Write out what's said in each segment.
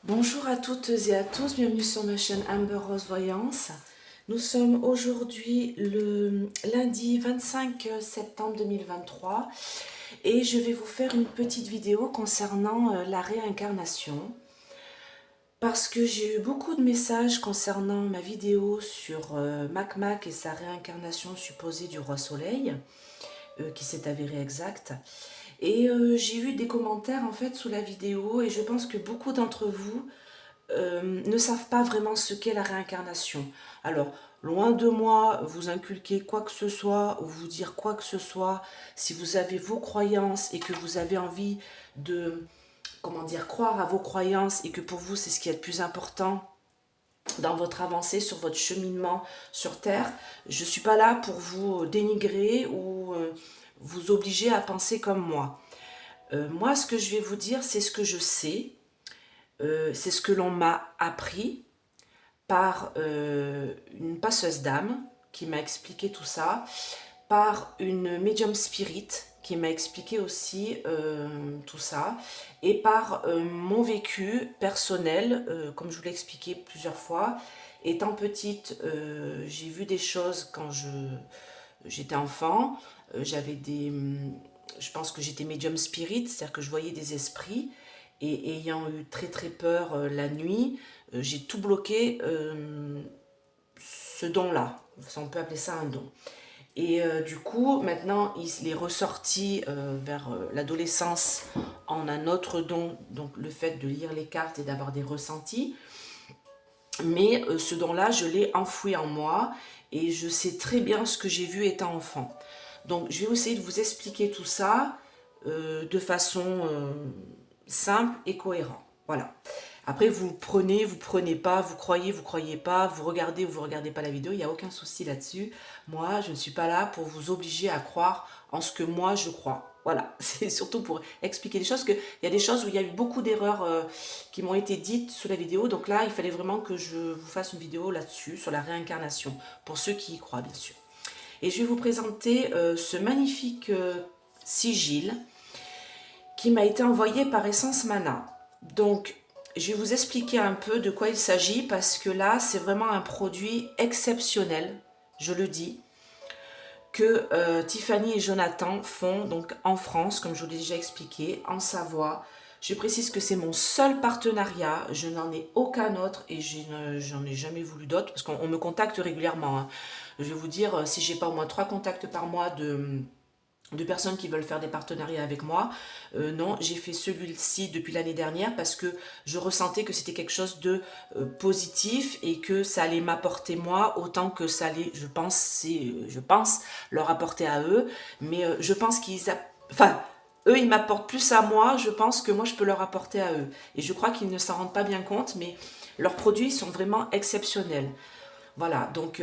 Bonjour à toutes et à tous, bienvenue sur ma chaîne Amber Rose Voyance. Nous sommes aujourd'hui le lundi 25 septembre 2023 et je vais vous faire une petite vidéo concernant la réincarnation parce que j'ai eu beaucoup de messages concernant ma vidéo sur Mac Mac et sa réincarnation supposée du roi soleil qui s'est avérée exacte. Et j'ai eu des commentaires en fait sous la vidéo et je pense que beaucoup d'entre vous ne savent pas vraiment ce qu'est la réincarnation. Alors, loin de moi, vous inculquer quoi que ce soit ou vous dire quoi que ce soit, si vous avez vos croyances et que vous avez envie de, comment dire, croire à vos croyances et que pour vous c'est ce qui est le plus important dans votre avancée, sur votre cheminement sur Terre, je ne suis pas là pour vous dénigrer ou vous obliger à penser comme moi. Moi, ce que je vais vous dire, c'est ce que je sais, c'est ce que l'on m'a appris par une passeuse d'âme qui m'a expliqué tout ça, par une médium spirit qui m'a expliqué aussi tout ça, et par mon vécu personnel, comme je vous l'ai expliqué plusieurs fois. Étant petite, j'ai vu des choses quand j'étais enfant. J'avais des... Je pense que j'étais médium spirit, c'est-à-dire que je voyais des esprits. Et ayant eu très très peur la nuit, j'ai tout bloqué ce don-là. On peut appeler ça un don. Et du coup, maintenant, il est ressorti vers l'adolescence en un autre don, donc le fait de lire les cartes et d'avoir des ressentis. Mais ce don-là, je l'ai enfoui en moi et je sais très bien ce que j'ai vu étant enfant. Donc, je vais essayer de vous expliquer tout ça de façon simple et cohérente. Voilà. Après, vous prenez pas, vous croyez pas, vous regardez ou vous regardez pas la vidéo, il n'y a aucun souci là-dessus. Moi, je ne suis pas là pour vous obliger à croire en ce que moi je crois. Voilà, c'est surtout pour expliquer les choses, qu'il y a des choses où il y a eu beaucoup d'erreurs qui m'ont été dites sous la vidéo. Donc là, il fallait vraiment que je vous fasse une vidéo là-dessus, sur la réincarnation, pour ceux qui y croient, bien sûr. Et je vais vous présenter ce magnifique sigil qui m'a été envoyé par Essence Mana. Donc, je vais vous expliquer un peu de quoi il s'agit parce que là, c'est vraiment un produit exceptionnel, je le dis, que Tiffany et Jonathan font donc en France, comme je vous l'ai déjà expliqué, en Savoie. Je précise que c'est mon seul partenariat, je n'en ai aucun autre et j'en ai jamais voulu d'autre parce qu'on me contacte régulièrement. Hein. Je vais vous dire, si j'ai pas au moins 3 contacts par mois de personnes qui veulent faire des partenariats avec moi. Non, j'ai fait celui-ci depuis l'année dernière parce que je ressentais que c'était quelque chose de positif et que ça allait m'apporter moi autant que ça allait, je pense leur apporter à eux. Mais je pense enfin, eux, ils m'apportent plus à moi, je pense que moi, je peux leur apporter à eux. Et je crois qu'ils ne s'en rendent pas bien compte, mais leurs produits sont vraiment exceptionnels. Voilà, donc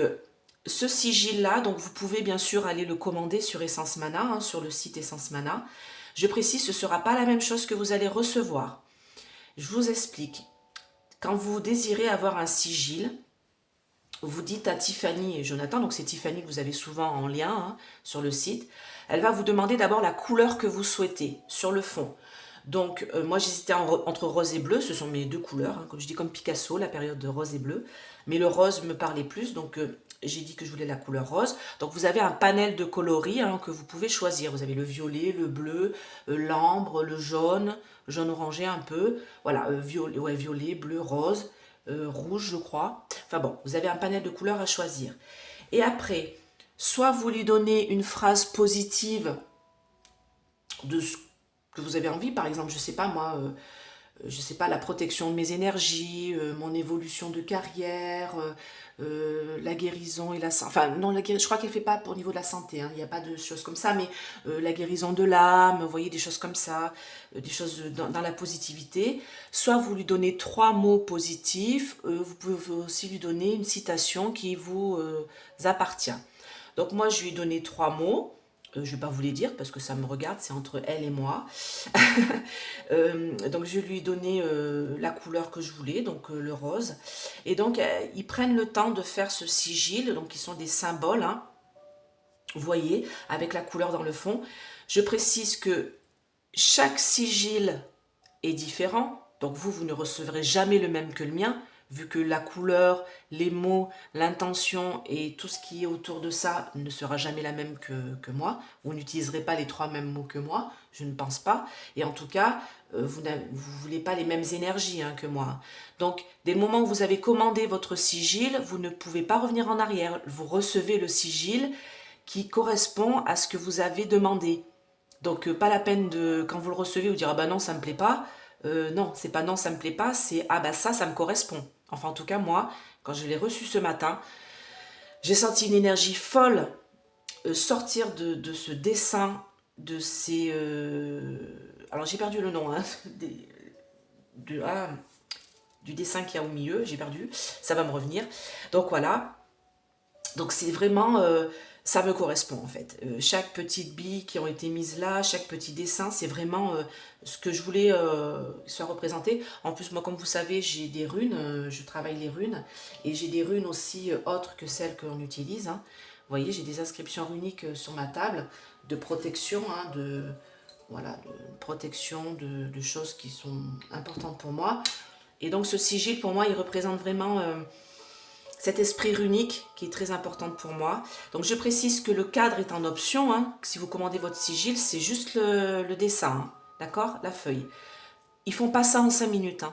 ce sigil-là, donc vous pouvez bien sûr aller le commander sur Essence Mana, hein, sur le site Essence Mana. Je précise, ce ne sera pas la même chose que vous allez recevoir. Je vous explique. Quand vous désirez avoir un sigil, vous dites à Tiffany et Jonathan, donc c'est Tiffany que vous avez souvent en lien hein, sur le site, elle va vous demander d'abord la couleur que vous souhaitez sur le fond. Donc moi j'hésitais entre rose et bleu, ce sont mes deux couleurs, hein, comme je dis comme Picasso, la période de rose et bleu, mais le rose me parlait plus, donc j'ai dit que je voulais la couleur rose. Donc vous avez un panel de coloris hein, que vous pouvez choisir, vous avez le violet, le bleu, l'ambre, le jaune orangé un peu, voilà, violet, ouais, violet, bleu, rose, rouge je crois, enfin bon, vous avez un panel de couleurs à choisir. Et après, soit vous lui donnez une phrase positive de ce que vous avez envie, par exemple, je sais pas moi, je sais pas, la protection de mes énergies, mon évolution de carrière, la guérison et la santé. Enfin, non, je crois qu'elle ne fait pas au niveau de la santé, hein, il n'y a pas de choses comme ça, mais la guérison de l'âme, vous voyez, des choses comme ça, des choses dans la positivité. Soit vous lui donnez 3 mots positifs, vous pouvez aussi lui donner une citation qui vous appartient. Donc moi, je lui ai donné 3 mots. Je ne vais pas vous les dire parce que ça me regarde, c'est entre elle et moi. Donc je lui ai donné la couleur que je voulais, donc le rose. Et donc ils prennent le temps de faire ce sigil, donc qui sont des symboles, hein, vous voyez, avec la couleur dans le fond. Je précise que chaque sigil est différent. Donc vous ne recevrez jamais le même que le mien, vu que la couleur, les mots, l'intention et tout ce qui est autour de ça ne sera jamais la même que moi. Vous n'utiliserez pas les 3 mêmes mots que moi, je ne pense pas. Et en tout cas, vous ne voulez pas les mêmes énergies que moi. Donc, dès le moment où vous avez commandé votre sigil, vous ne pouvez pas revenir en arrière. Vous recevez le sigil qui correspond à ce que vous avez demandé. Donc, pas la peine de, quand vous le recevez, vous dire « Ah bah non, ça me plaît pas ». Non, c'est pas non, ça me plaît pas, c'est ah bah ça me correspond. Enfin, en tout cas, moi, quand je l'ai reçu ce matin, j'ai senti une énergie folle sortir de ce dessin, de ces... alors, j'ai perdu le nom, du dessin qu'il y a au milieu, j'ai perdu, ça va me revenir. Donc, voilà. Donc, c'est vraiment... ça me correspond en fait. Chaque petite bille qui ont été mises là, chaque petit dessin, c'est vraiment ce que je voulais soit représenté. En plus, moi, comme vous savez, j'ai des runes, je travaille les runes, et j'ai des runes aussi autres que celles qu'on utilise. Vous voyez, j'ai des inscriptions runiques sur ma table de protection, voilà, de protection de choses qui sont importantes pour moi. Et donc, ce sigil, pour moi, il représente vraiment... cet esprit runique qui est très important pour moi. Donc je précise que le cadre est en option, que si vous commandez votre sigil, c'est juste le dessin, d'accord, la feuille. Ils font pas ça en 5 minutes.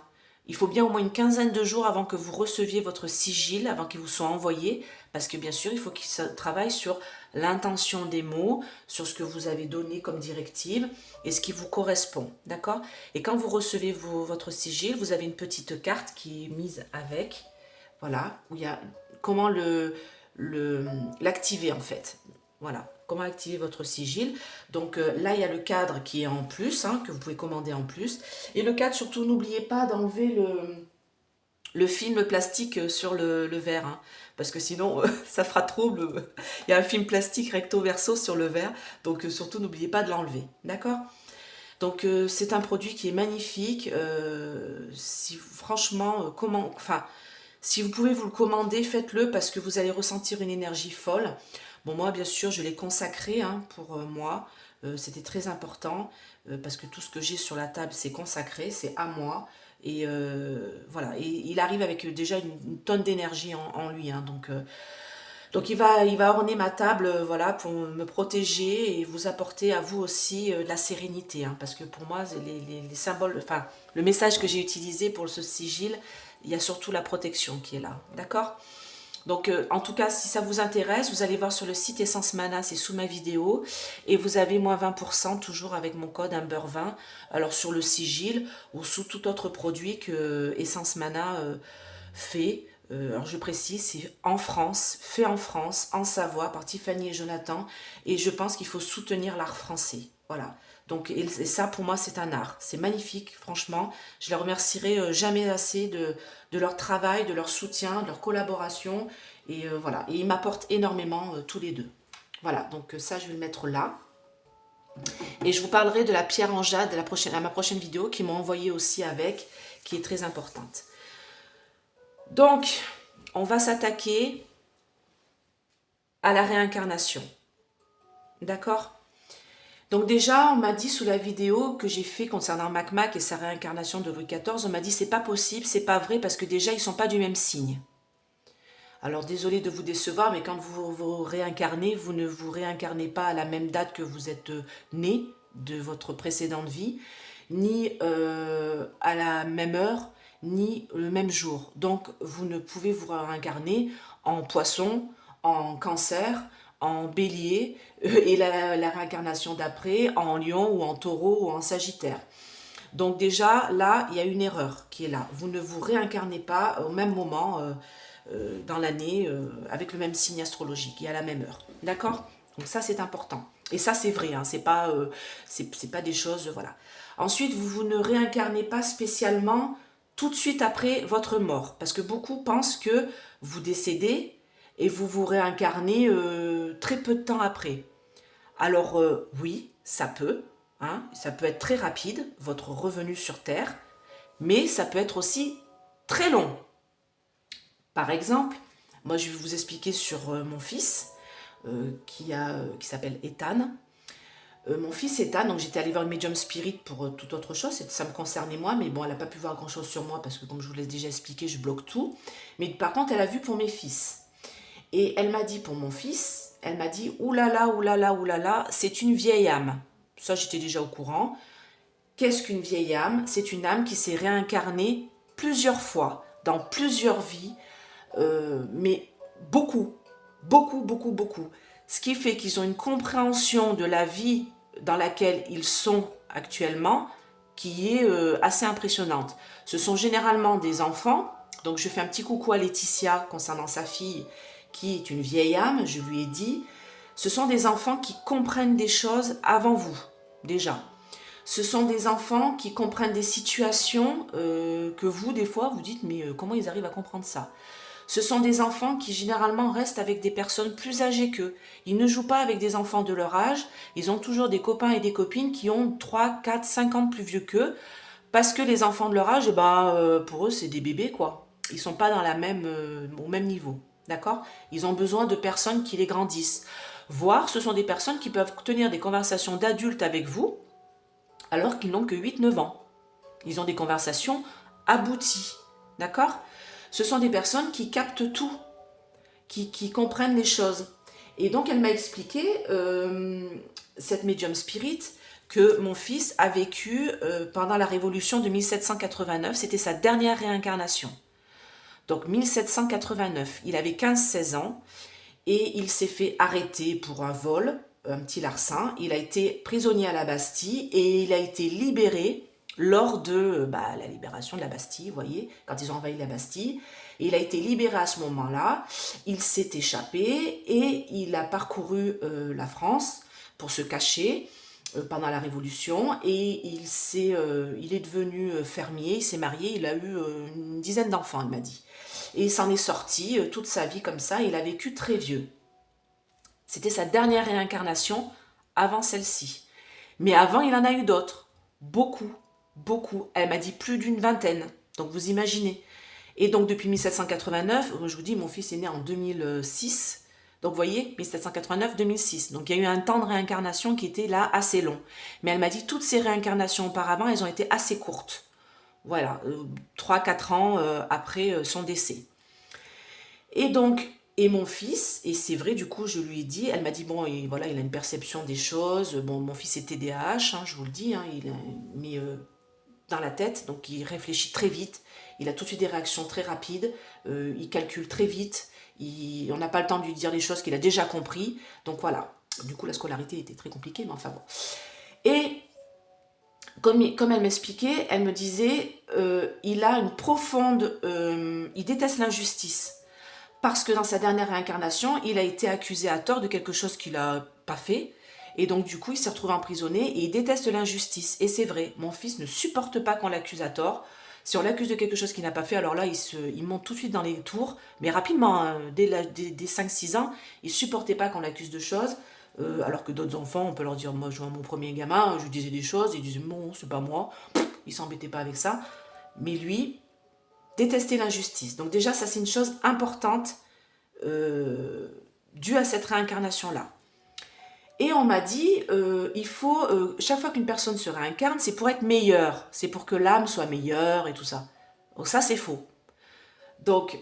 Il faut bien au moins une quinzaine de jours avant que vous receviez votre sigil, avant qu'il vous soit envoyé, parce que bien sûr, il faut qu'il travaille sur l'intention des mots, sur ce que vous avez donné comme directive et ce qui vous correspond, d'accord. Et quand vous recevez votre sigil, vous avez une petite carte qui est mise avec, voilà, où il y a comment l'activer en fait. Voilà, comment activer votre sigil. Donc là, il y a le cadre qui est en plus, que vous pouvez commander en plus. Et le cadre, surtout, n'oubliez pas d'enlever le film plastique sur le verre, parce que sinon, ça fera trouble. Il y a un film plastique recto verso sur le verre, donc surtout, n'oubliez pas de l'enlever, d'accord? Donc c'est un produit qui est magnifique. Si franchement, si vous pouvez vous le commander, faites-le parce que vous allez ressentir une énergie folle. Bon, moi, bien sûr, je l'ai consacré pour moi. C'était très important parce que tout ce que j'ai sur la table, c'est consacré, c'est à moi. Et voilà, et il arrive avec déjà une tonne d'énergie en lui. Donc il va orner ma table, voilà, pour me protéger et vous apporter à vous aussi de la sérénité. Parce que pour moi, les symboles, enfin, le message que j'ai utilisé pour ce sigil, il y a surtout la protection qui est là, d'accord? Donc en tout cas, si ça vous intéresse, vous allez voir sur le site Essence Mana, c'est sous ma vidéo, et vous avez moins 20% toujours avec mon code Amber20, alors sur le sigil ou sous tout autre produit que Essence Mana fait. Alors je précise, c'est en France, fait en France, en Savoie, par Tiffany et Jonathan, et je pense qu'il faut soutenir l'art français, voilà. Donc, et ça, pour moi, c'est un art. C'est magnifique, franchement. Je les remercierai jamais assez de leur travail, de leur soutien, de leur collaboration. Et voilà. Et ils m'apportent énormément tous les deux. Voilà, donc ça, je vais le mettre là. Et je vous parlerai de la pierre en jade à ma prochaine vidéo, qu'ils m'ont envoyé aussi avec, qui est très importante. Donc, on va s'attaquer à la réincarnation. D'accord ? Donc déjà, on m'a dit sous la vidéo que j'ai fait concernant Mac et sa réincarnation de Louis XIV, on m'a dit c'est pas possible, c'est pas vrai, parce que déjà, ils sont pas du même signe. Alors désolé de vous décevoir, mais quand vous vous réincarnez, vous ne vous réincarnez pas à la même date que vous êtes né de votre précédente vie, ni à la même heure, ni le même jour. Donc vous ne pouvez vous réincarner en poisson, en cancer, en bélier, et la réincarnation d'après en lion ou en taureau ou en sagittaire. Donc déjà, là, il y a une erreur qui est là. Vous ne vous réincarnez pas au même moment dans l'année avec le même signe astrologique et à la même heure. D'accord? Donc ça, c'est important. Et ça, c'est vrai, c'est pas des choses... voilà. Ensuite, vous ne réincarnez pas spécialement tout de suite après votre mort. Parce que beaucoup pensent que vous décédez et vous vous réincarnez très peu de temps après. Alors oui, ça peut. Ça peut être très rapide, votre revenu sur Terre. Mais ça peut être aussi très long. Par exemple, moi je vais vous expliquer sur mon fils qui s'appelle Ethan. Mon fils Ethan, donc j'étais allée voir une médium spirit pour toute autre chose, ça me concernait moi, mais bon, elle n'a pas pu voir grand chose sur moi parce que comme je vous l'ai déjà expliqué, je bloque tout. Mais par contre, elle a vu pour mes fils. Et elle m'a dit pour mon fils, elle m'a dit oulala, oulala, oulala, c'est une vieille âme. Ça, j'étais déjà au courant. Qu'est-ce qu'une vieille âme? C'est une âme qui s'est réincarnée plusieurs fois, dans plusieurs vies, mais beaucoup, beaucoup, beaucoup, beaucoup. Ce qui fait qu'ils ont une compréhension de la vie dans laquelle ils sont actuellement qui est assez impressionnante. Ce sont généralement des enfants, donc je fais un petit coucou à Laetitia concernant sa fille qui est une vieille âme, je lui ai dit, ce sont des enfants qui comprennent des choses avant vous, déjà. Ce sont des enfants qui comprennent des situations que vous, des fois, vous dites, mais comment ils arrivent à comprendre ça? Ce sont des enfants qui généralement restent avec des personnes plus âgées qu'eux. Ils ne jouent pas avec des enfants de leur âge, ils ont toujours des copains et des copines qui ont 3, 4, 5 ans de plus vieux qu'eux, parce que les enfants de leur âge, pour eux, c'est des bébés, quoi. Ils ne sont pas dans au même niveau, d'accord? Ils ont besoin de personnes qui les grandissent. Voire, ce sont des personnes qui peuvent tenir des conversations d'adultes avec vous, alors qu'ils n'ont que 8, 9 ans. Ils ont des conversations abouties, d'accord? Ce sont des personnes qui captent tout, qui comprennent les choses. Et donc, elle m'a expliqué, cette médium spirit, que mon fils a vécu pendant la révolution de 1789. C'était sa dernière réincarnation. Donc, 1789, il avait 15-16 ans et il s'est fait arrêter pour un vol, un petit larcin. Il a été prisonnier à la Bastille et il a été libéré lors de la libération de la Bastille, vous voyez, quand ils ont envahi la Bastille. Et il a été libéré à ce moment-là, il s'est échappé et il a parcouru la France pour se cacher pendant la Révolution et il est devenu fermier, il s'est marié, il a eu une dizaine d'enfants, il m'a dit. Et il s'en est sorti toute sa vie comme ça, il a vécu très vieux. C'était sa dernière réincarnation avant celle-ci. Mais avant, il en a eu d'autres, beaucoup, beaucoup. Elle m'a dit plus d'une vingtaine, donc vous imaginez. Et donc depuis 1789, je vous dis, mon fils est né en 2006, donc vous voyez, 1789-2006. Donc il y a eu un temps de réincarnation qui était là assez long. Mais elle m'a dit, toutes ces réincarnations auparavant, elles ont été assez courtes. Voilà, 3-4 ans après son décès. Et donc, et mon fils, et c'est vrai, du coup, je lui ai dit, elle m'a dit, bon, et voilà, il a une perception des choses. Bon, mon fils est TDAH, hein, je vous le dis, hein, il a mis dans la tête, donc il réfléchit très vite, il a tout de suite des réactions très rapides, il calcule très vite, on n'a pas le temps de lui dire les choses qu'il a déjà compris, donc voilà. Du coup, la scolarité était très compliquée, mais enfin bon. Et comme elle m'expliquait, elle me disait, il a une profonde... il déteste l'injustice. Parce que dans sa dernière réincarnation, il a été accusé à tort de quelque chose qu'il n'a pas fait. Et donc, du coup, il s'est retrouvé emprisonné et il déteste l'injustice. Et c'est vrai, mon fils ne supporte pas qu'on l'accuse à tort. Si on l'accuse de quelque chose qu'il n'a pas fait, alors là, il monte tout de suite dans les tours. Mais rapidement, hein, dès 5-6 ans, il ne supportait pas qu'on l'accuse de choses. Alors que d'autres enfants, on peut leur dire, moi, je vois mon premier gamin, je lui disais des choses, il disait, non, c'est pas moi. Il ne s'embêtait pas avec ça. Mais lui, détester l'injustice. Donc déjà, ça, c'est une chose importante due à cette réincarnation-là. Et on m'a dit, il faut, chaque fois qu'une personne se réincarne, c'est pour être meilleure, c'est pour que l'âme soit meilleure et tout ça. Donc ça, c'est faux. Donc,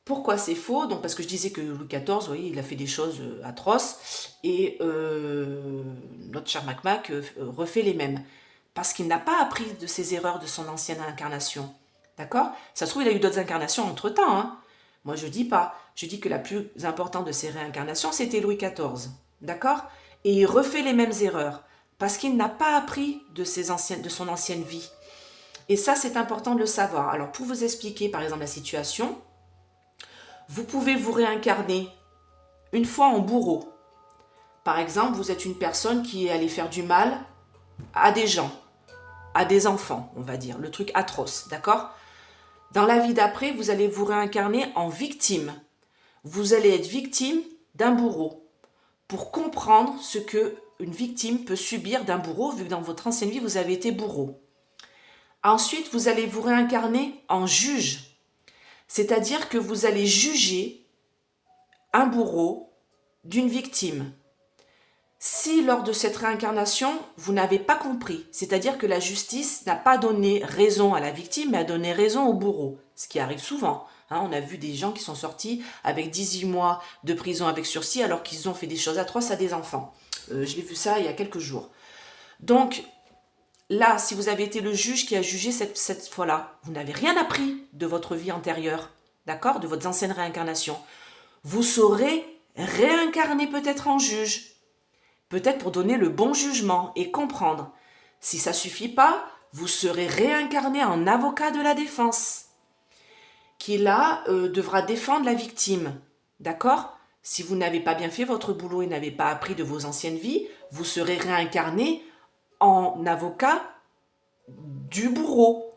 pourquoi c'est faux? Donc, parce que je disais que Louis XIV, vous voyez, il a fait des choses atroces, et notre cher Mac refait les mêmes. Parce qu'il n'a pas appris de ses erreurs de son ancienne incarnation. D'accord? Ça se trouve, il a eu d'autres incarnations entre-temps. Hein. Moi, je dis pas. Je dis que la plus importante de ses réincarnations, c'était Louis XIV. D'accord? Et il refait les mêmes erreurs. Parce qu'il n'a pas appris de son ancienne vie. Et ça, c'est important de le savoir. Alors, pour vous expliquer, par exemple, la situation, vous pouvez vous réincarner une fois en bourreau. Par exemple, vous êtes une personne qui est allée faire du mal à des gens, à des enfants, on va dire, le truc atroce, d'accord? Dans la vie d'après, vous allez vous réincarner en victime. Vous allez être victime d'un bourreau pour comprendre ce que une victime peut subir d'un bourreau, vu que dans votre ancienne vie, vous avez été bourreau. Ensuite, vous allez vous réincarner en juge, c'est-à-dire que vous allez juger un bourreau d'une victime. Si lors de cette réincarnation, vous n'avez pas compris, c'est-à-dire que la justice n'a pas donné raison à la victime, mais a donné raison au bourreau, ce qui arrive souvent. Hein, on a vu des gens qui sont sortis avec 18 mois de prison avec sursis alors qu'ils ont fait des choses atroces à des enfants. Je l'ai vu ça il y a quelques jours. Donc là, si vous avez été le juge qui a jugé cette fois-là, vous n'avez rien appris de votre vie antérieure, d'accord, de votre ancienne réincarnation. Vous saurez réincarner peut-être en juge. Peut-être pour donner le bon jugement et comprendre. Si ça ne suffit pas, vous serez réincarné en avocat de la défense, qui là devra défendre la victime. D'accord? Si vous n'avez pas bien fait votre boulot et n'avez pas appris de vos anciennes vies, vous serez réincarné en avocat du bourreau.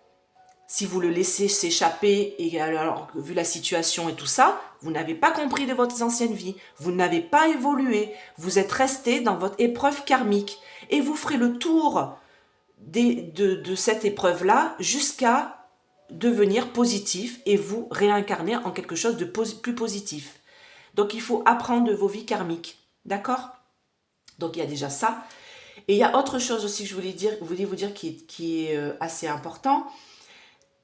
Si vous le laissez s'échapper, et alors, vu la situation et tout ça, vous n'avez pas compris de votre ancienne vie, vous n'avez pas évolué, vous êtes resté dans votre épreuve karmique. Et vous ferez le tour de cette épreuve-là jusqu'à devenir positif et vous réincarner en quelque chose de plus positif. Donc il faut apprendre de vos vies karmiques. D'accord? Donc il y a déjà ça. Et il y a autre chose aussi que je voulais vous dire qui est assez important.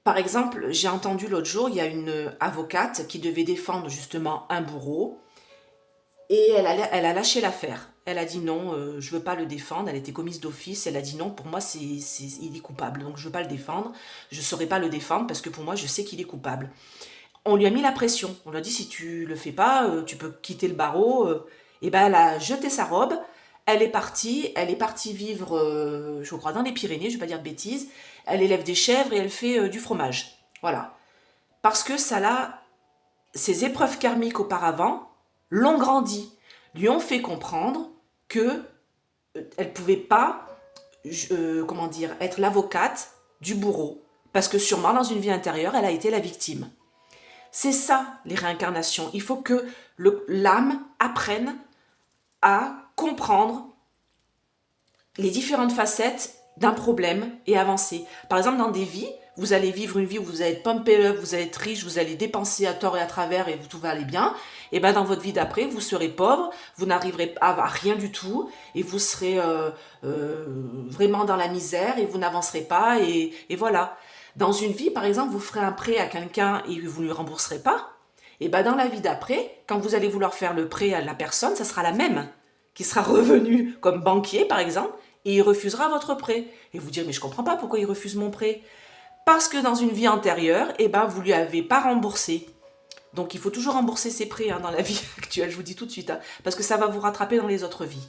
Par exemple, j'ai entendu l'autre jour, il y a une avocate qui devait défendre justement un bourreau et elle a lâché l'affaire. Elle a dit non, je ne veux pas le défendre. Elle était commise d'office. Elle a dit non, pour moi, il est coupable. Donc, je ne veux pas le défendre. Je ne saurais pas le défendre parce que pour moi, je sais qu'il est coupable. On lui a mis la pression. On lui a dit, si tu ne le fais pas, tu peux quitter le barreau. Et ben, elle a jeté sa robe. Elle est partie vivre, je crois, dans les Pyrénées, je ne vais pas dire de bêtises. Elle élève des chèvres et elle fait du fromage. Voilà. Parce que ses épreuves karmiques auparavant l'ont grandi, lui ont fait comprendre que elle ne pouvait pas, être l'avocate du bourreau. Parce que sûrement, dans une vie intérieure, elle a été la victime. C'est ça, les réincarnations. Il faut que l'âme apprenne à comprendre les différentes facettes d'un problème et avancer. Par exemple, dans des vies, vous allez vivre une vie où vous allez être pumpé up, vous allez être riche, vous allez dépenser à tort et à travers et tout va aller bien. Et bien dans votre vie d'après, vous serez pauvre, vous n'arriverez à rien du tout et vous serez vraiment dans la misère et vous n'avancerez pas et voilà. Dans une vie, par exemple, vous ferez un prêt à quelqu'un et vous ne lui rembourserez pas. Et bien dans la vie d'après, quand vous allez vouloir faire le prêt à la personne, ça sera la même, qui sera revenu comme banquier par exemple, et il refusera votre prêt. Et vous direz, mais je ne comprends pas pourquoi il refuse mon prêt. Parce que dans une vie antérieure, vous ne lui avez pas remboursé. Donc il faut toujours rembourser ses prêts dans la vie actuelle, je vous dis tout de suite, parce que ça va vous rattraper dans les autres vies.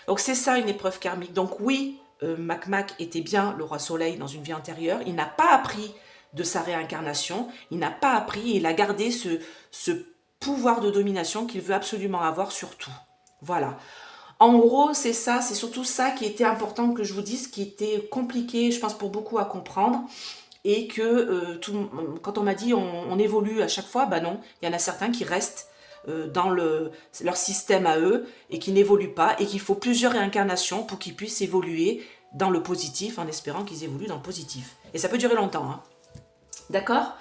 Donc c'est ça une épreuve karmique. Donc oui, Mac était bien le roi soleil dans une vie antérieure, il n'a pas appris de sa réincarnation, il n'a pas appris, il a gardé ce pouvoir de domination qu'il veut absolument avoir sur tout. Voilà. En gros, c'est ça, c'est surtout ça qui était important que je vous dise, qui était compliqué, je pense, pour beaucoup à comprendre. Et que quand on m'a dit on évolue à chaque fois, non, il y en a certains qui restent dans leur système à eux et qui n'évoluent pas et qu'il faut plusieurs réincarnations pour qu'ils puissent évoluer dans le positif en espérant qu'ils évoluent dans le positif. Et ça peut durer longtemps, hein. D'accord ?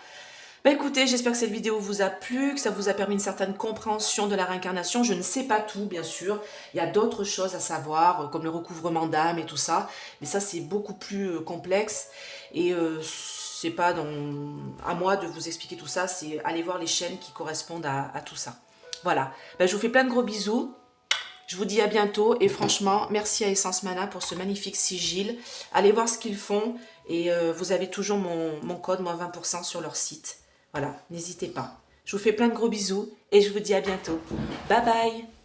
Écoutez, j'espère que cette vidéo vous a plu, que ça vous a permis une certaine compréhension de la réincarnation. Je ne sais pas tout, bien sûr. Il y a d'autres choses à savoir, comme le recouvrement d'âme et tout ça. Mais ça, c'est beaucoup plus complexe. Et c'est pas à moi de vous expliquer tout ça. C'est aller voir les chaînes qui correspondent à tout ça. Voilà. Je vous fais plein de gros bisous. Je vous dis à bientôt. Et franchement, merci à Essence Mana pour ce magnifique sigil. Allez voir ce qu'ils font. Et vous avez toujours mon code, moins 20% sur leur site. Voilà, n'hésitez pas. Je vous fais plein de gros bisous et je vous dis à bientôt. Bye bye!